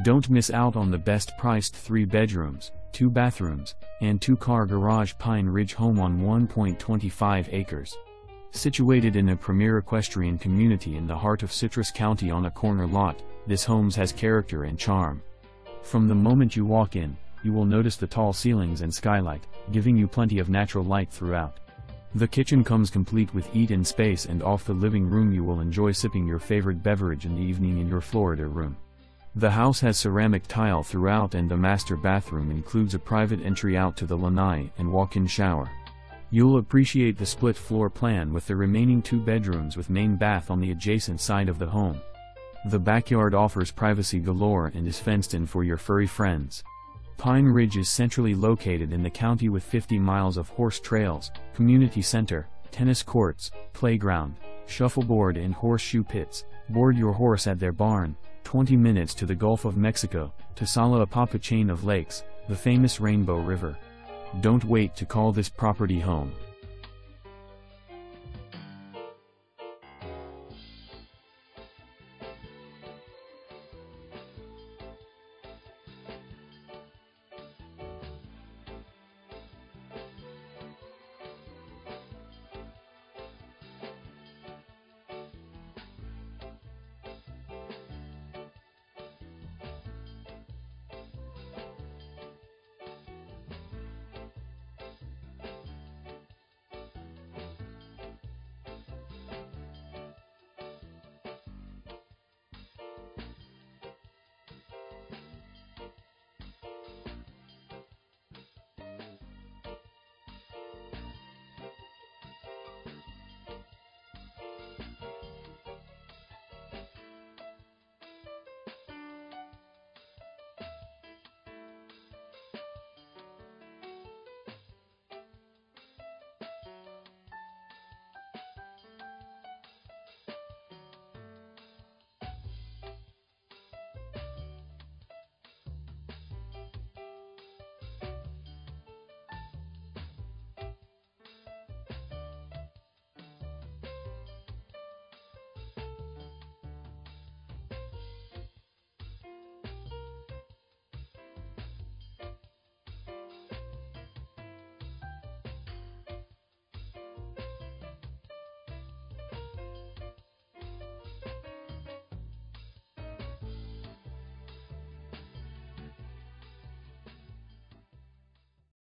Don't miss out on the best-priced 3 bedrooms, 2 bathrooms, and 2-car garage Pine Ridge home on 1.25 acres. Situated in a premier equestrian community in the heart of Citrus County on a corner lot, this home has character and charm. From the moment you walk in, you will notice the tall ceilings and skylight, giving you plenty of natural light throughout. The kitchen comes complete with eat-in space, and off the living room you will enjoy sipping your favorite beverage in the evening in your Florida room. The house has ceramic tile throughout, and the master bathroom includes a private entry out to the lanai and walk-in shower. You'll appreciate the split floor plan with the remaining 2 bedrooms with main bath on the adjacent side of the home. The backyard offers privacy galore and is fenced in for your furry friends. Pine Ridge is centrally located in the county with 50 miles of horse trails, community center, tennis courts, playground, shuffleboard and horseshoe pits. Board your horse at their barn, 20 minutes to the Gulf of Mexico, to Tsala Apopka chain of lakes, the famous Rainbow River. Don't wait to call this property home.